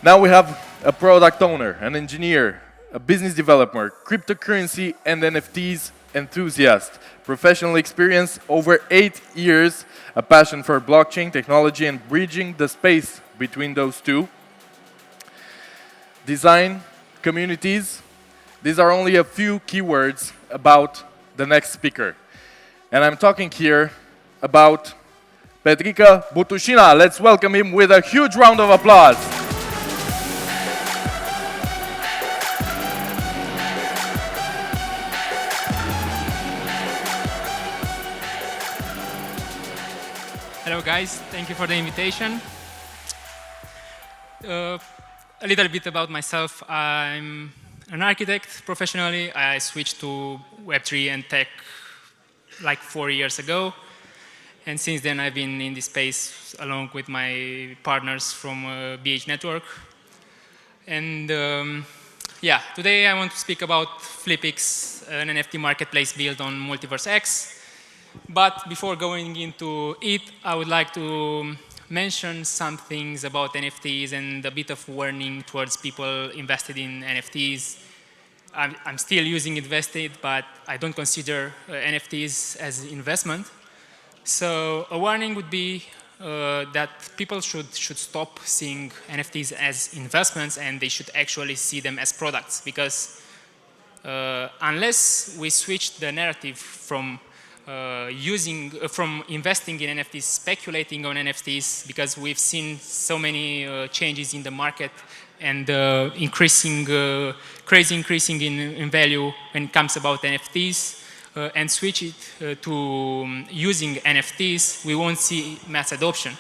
Now we have a product owner, an engineer, a business developer, cryptocurrency and NFTs enthusiast, professional experience over 8 years, a passion for blockchain technology and bridging the space between those two. Design, communities, these are only a few keywords about the next speaker. And I'm talking here about Petrica Butusina. Let's welcome him with a huge round of applause. Hello guys, thank you for the invitation. A little bit about myself. I'm an architect professionally. I switched to Web3 and tech like 4 years ago. And since then I've been in this space along with my partners from BH Network. And yeah, today I want to speak about FLIPiX, an NFT marketplace built on Multiverse X. But before going into it, I would like to mention some things about NFTs and a bit of warning towards people invested in NFTs. I'm still using invested, but I don't consider NFTs as investment. So a warning would be that people should stop seeing NFTs as investments and they should actually see them as products, because unless we switch the narrative from from investing in NFTs, speculating on NFTs, because we've seen so many changes in the market and crazy increasing in value when it comes about NFTs, and switch it to using NFTs, we won't see mass adoption.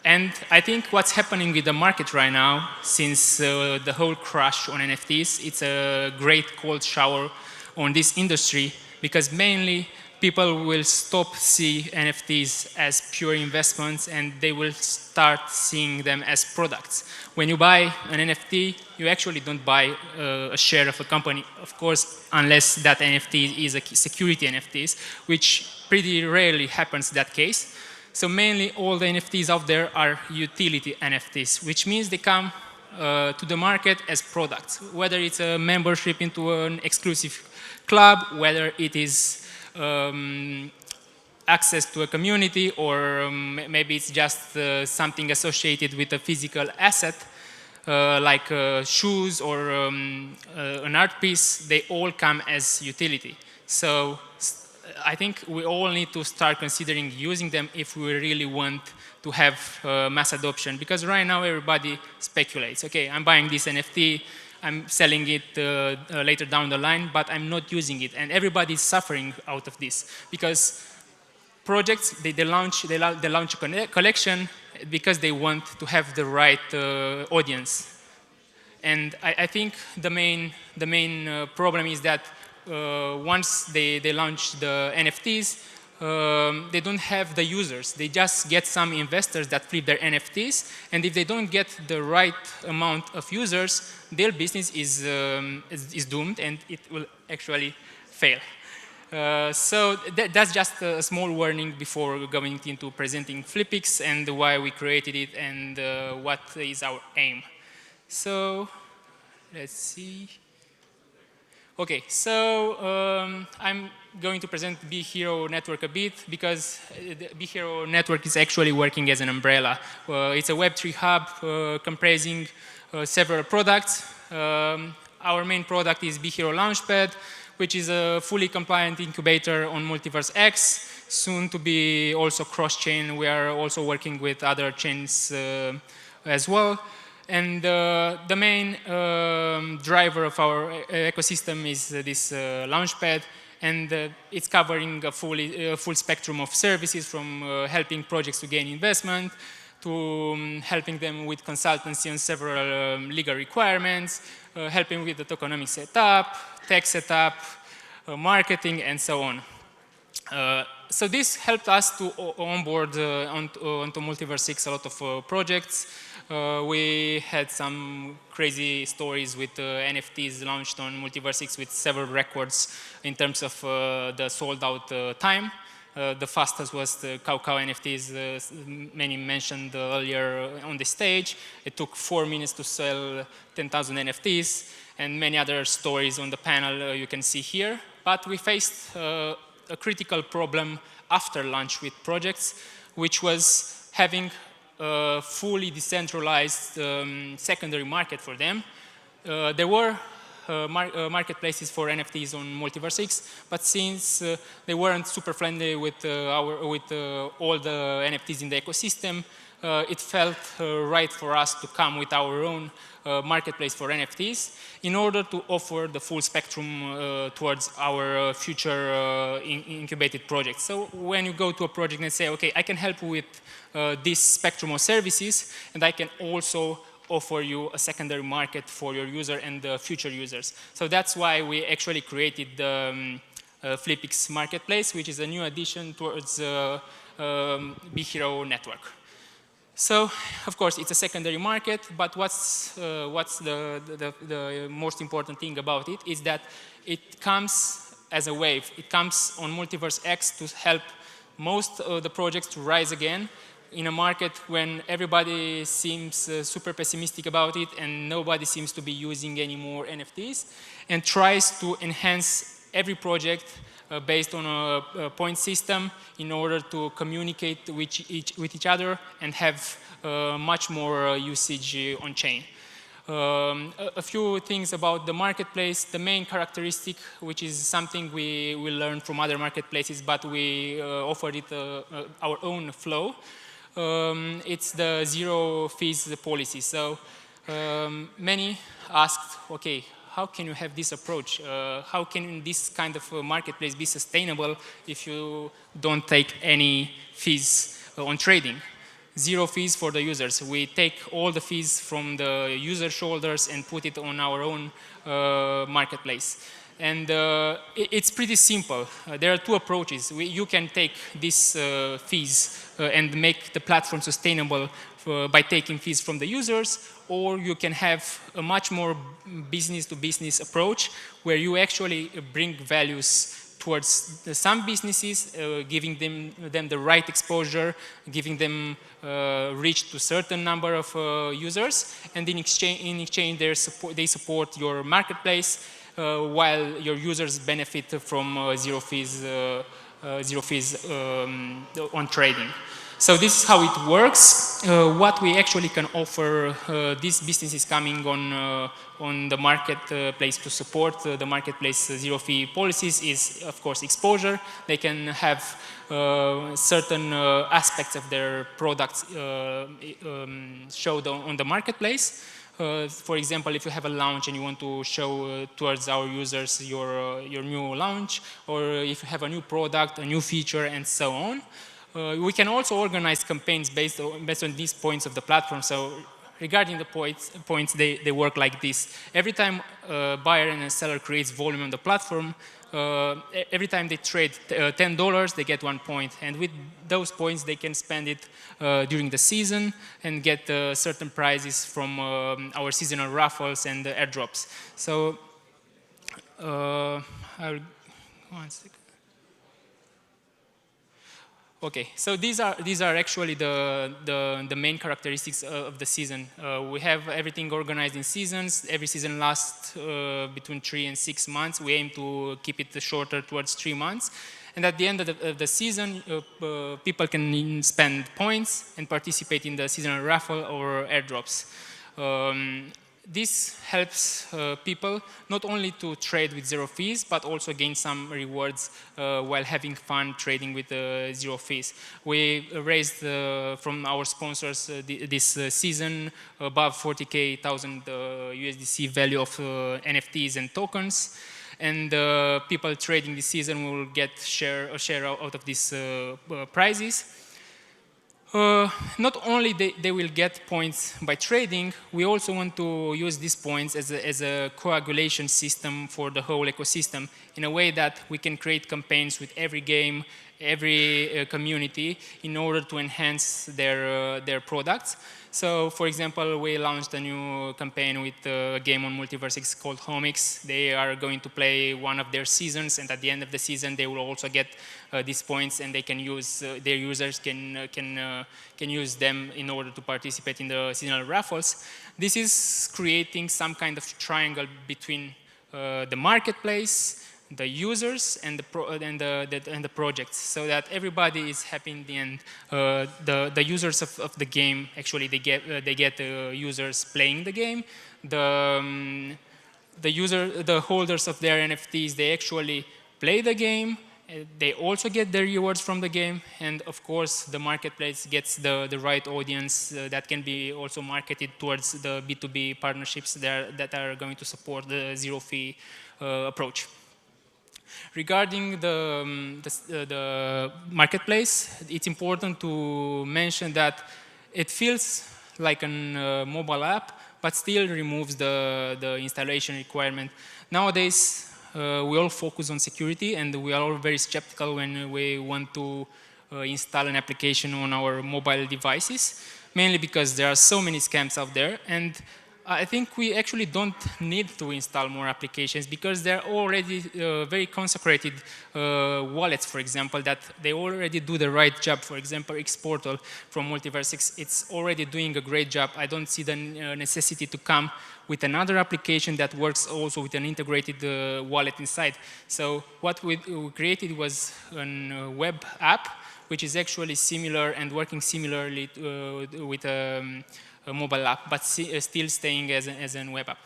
And I think what's happening with the market right now, since the whole crash on NFTs, it's a great cold shower on this industry, because mainly people will stop seeing NFTs as pure investments and they will start seeing them as products. When you buy an NFT, you actually don't buy a share of a company, of course, unless that NFT is a security NFTs, which pretty rarely happens that case. So mainly all the NFTs out there are utility NFTs, which means they come to the market as products, whether it's a membership into an exclusive club, whether it is access to a community, or maybe it's just something associated with a physical asset, like shoes or an art piece. They all come as utility. So I think we all need to start considering using them if we really want to have mass adoption, because right now everybody speculates. Okay, I'm buying this NFT, I'm selling it later down the line, but I'm not using it. And everybody's suffering out of this, because projects, they launch a collection because they want to have the right audience. And I think the main problem is that once they launch the NFTs, they don't have the users. They just get some investors that flip their NFTs, and if they don't get the right amount of users, their business is doomed and it will actually fail. So that's just a small warning before going into presenting FLIPiX and why we created it and what is our aim. So let's see. Okay, so I'm going to present B Hero Network a bit, because the B Hero Network is actually working as an umbrella. It's a Web3 hub comprising several products. Our main product is B Hero Launchpad, which is a fully compliant incubator on Multiverse X, soon to be also cross-chain. We are also working with other chains as well. And the main driver of our ecosystem is this Launchpad, and it's covering a full spectrum of services, from helping projects to gain investment, to helping them with consultancy on several legal requirements, helping with the tokenomic setup, tech setup, marketing, and so on. So this helped us to onboard onto Multiverse X a lot of projects. We had some crazy stories with NFTs launched on Multiverse X with several records in terms of the sold out time. The fastest was the Cow NFTs, many mentioned earlier on the stage. It took 4 minutes to sell 10,000 NFTs, and many other stories on the panel you can see here. But we faced a critical problem after launch with projects, which was having a fully decentralized secondary market for them. There were marketplaces for NFTs on Multiverse, but since they weren't super friendly with all the NFTs in the ecosystem, it felt right for us to come with our own marketplace for NFTs in order to offer the full spectrum towards our future incubated projects. So when you go to a project and say, okay, I can help you with this spectrum of services, and I can also offer you a secondary market for your user and the future users. So that's why we actually created the FLIPiX marketplace, which is a new addition towards Big Hero network. So, of course, it's a secondary market, but what's the most important thing about it is that it comes as a wave. It comes on Multiverse X to help most of the projects to rise again in a market when everybody seems super pessimistic about it and nobody seems to be using any more NFTs, and tries to enhance every project based on a point system in order to communicate with each other and have much more usage on chain. A few things about the marketplace. The main characteristic, which is something we learned from other marketplaces, but we offered it our own flow. It's the zero fees policy. So many asked, okay, how can you have this approach? How can this kind of marketplace be sustainable if you don't take any fees on trading? Zero fees for the users. We take all the fees from the user shoulders and put it on our own marketplace. And it's pretty simple. There are two approaches. You can take these fees and make the platform sustainable by taking fees from the users, or you can have a much more business-to-business approach where you actually bring values towards some businesses, giving them the right exposure, giving them reach to a certain number of users, and in exchange they support your marketplace while your users benefit from zero fees on trading. So this is how it works. What we actually can offer these businesses coming on the marketplace to support the marketplace zero fee policies is, of course, exposure. They can have certain aspects of their products showed on the marketplace. For example, if you have a launch and you want to show towards our users your new launch, or if you have a new product, a new feature, and so on. We can also organize campaigns based on these points of the platform. So regarding the points, they work like this. Every time a buyer and a seller creates volume on the platform, every time they trade $10, they get 1 point. And with those points, they can spend it during the season and get certain prizes from our seasonal raffles and airdrops. So I'll, one second. Okay, so these are actually the main characteristics of the season. We have everything organized in seasons. Every season lasts between 3 and 6 months. We aim to keep it shorter, towards 3 months. And at the end of the season, people can spend points and participate in the seasonal raffle or airdrops. This helps people not only to trade with zero fees, but also gain some rewards while having fun trading with zero fees. We raised from our sponsors this season above 40,000 USDC value of NFTs and tokens. And people trading this season will get a share out of these prizes. Not only they will get points by trading, we also want to use these points as a coagulation system for the whole ecosystem in a way that we can create campaigns with every game every community in order to enhance their products. So, for example, we launched a new campaign with a game on Multiverse called Homix. They are going to play one of their seasons, and at the end of the season, they will also get these points, and they can use their users can use them in order to participate in the seasonal raffles. This is creating some kind of triangle between the marketplace, the users, and the projects, so that everybody is happy in the end. The users of the game, actually, they get users playing the game. The holders of their NFTs, they actually play the game. They also get their rewards from the game, and of course, the marketplace gets the right audience that can be also marketed towards the B2B partnerships that are going to support the zero-fee approach. Regarding the marketplace, it's important to mention that it feels like a mobile app, but still removes the installation requirement. Nowadays, we all focus on security, and we are all very skeptical when we want to install an application on our mobile devices, mainly because there are so many scams out there. And I think we actually don't need to install more applications, because there are already very consecrated wallets, for example, that they already do the right job. For example, Xportal from Multiverse, it's already doing a great job. I don't see the necessity to come with another application that works also with an integrated wallet inside. So what we created was a web app, which is actually similar and working similarly with a mobile app, but still staying as a web app.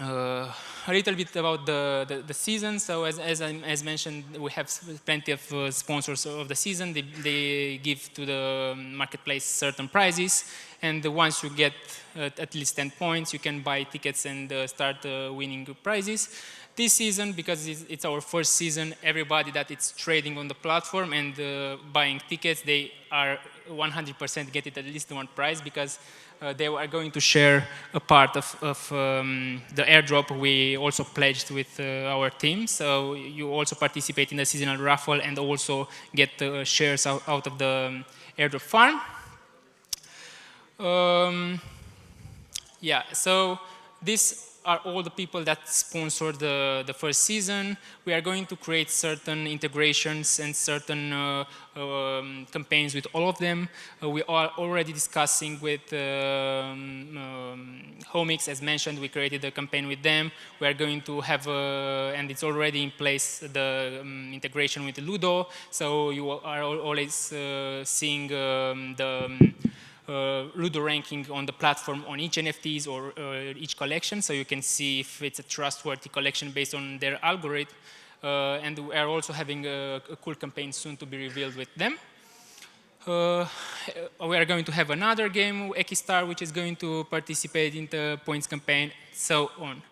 A little bit about the season. So as mentioned, we have plenty of sponsors of the season. They give to the marketplace certain prizes, and once you get at least 10 points, you can buy tickets and start winning prizes. This season, because it's our first season, everybody that is trading on the platform and buying tickets, they are 100% get it at least one prize, because they are going to share a part of the airdrop we also pledged with our team. So you also participate in the seasonal raffle and also get shares out of the airdrop farm. Yeah, so these are all the people that sponsored the first season. We are going to create certain integrations and certain campaigns with all of them. We are already discussing with Homix, as mentioned. We created a campaign with them. We are going to have, and it's already in place, the integration with Ludo. So you are always seeing the Ludo ranking on the platform on each NFTs or each collection, so you can see if it's a trustworthy collection based on their algorithm. And we are also having a cool campaign soon to be revealed with them. We are going to have another game, Ekistar, which is going to participate in the points campaign, so on.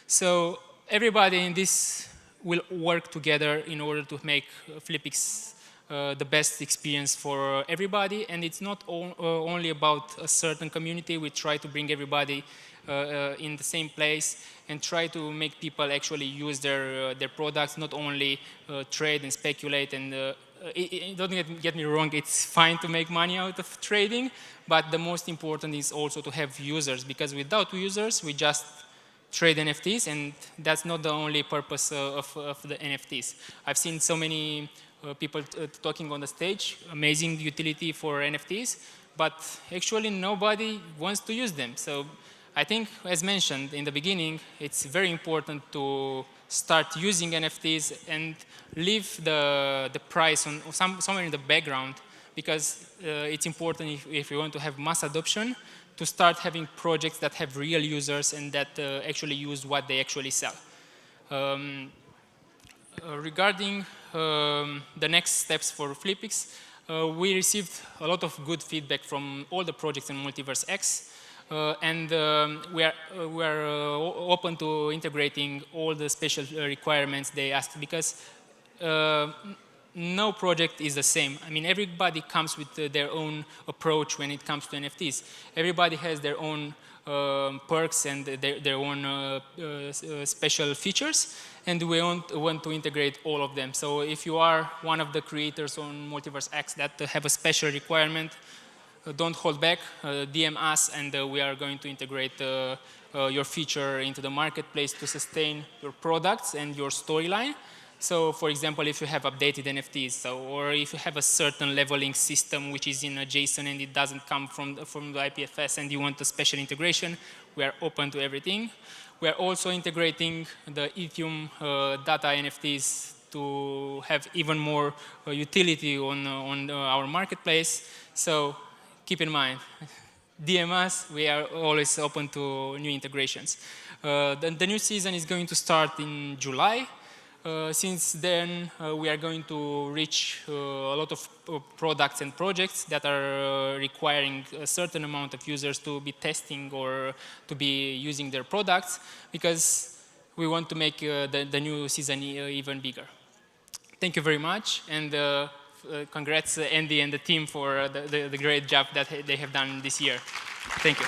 So everybody in this will work together in order to make FLIPiX the best experience for everybody, and it's not only about a certain community. We try to bring everybody in the same place and try to make people actually use their products, not only trade and speculate. And don't get me wrong, it's fine to make money out of trading, but the most important is also to have users, because without users, we just trade NFTs, and that's not the only purpose of the NFTs. I've seen so many people talking on the stage, amazing utility for NFTs, but actually nobody wants to use them. So I think, as mentioned in the beginning, it's very important to start using NFTs and leave the price on somewhere in the background, because it's important if we want to have mass adoption, to start having projects that have real users and that actually use what they actually sell. Regarding the next steps for FLIPiX, we received a lot of good feedback from all the projects in Multiverse X, and we are open to integrating all the special requirements they asked, because no project is the same. I mean, everybody comes with their own approach when it comes to NFTs. Everybody has their own perks and their own special features, and we want to integrate all of them. So if you are one of the creators on Multiverse X that have a special requirement, don't hold back, DM us, and we are going to integrate your feature into the marketplace to sustain your products and your storyline. So, for example, if you have updated NFTs, or if you have a certain leveling system which is in a JSON and it doesn't come from the IPFS and you want a special integration, we are open to everything. We are also integrating the Ethereum data NFTs to have even more utility on our marketplace. So keep in mind, DM us, we are always open to new integrations. The new season is going to start in July. Since then, we are going to reach a lot of products and projects that are requiring a certain amount of users to be testing or to be using their products, because we want to make the new season even bigger. Thank you very much, and congrats Andy and the team for the great job that they have done this year. Thank you.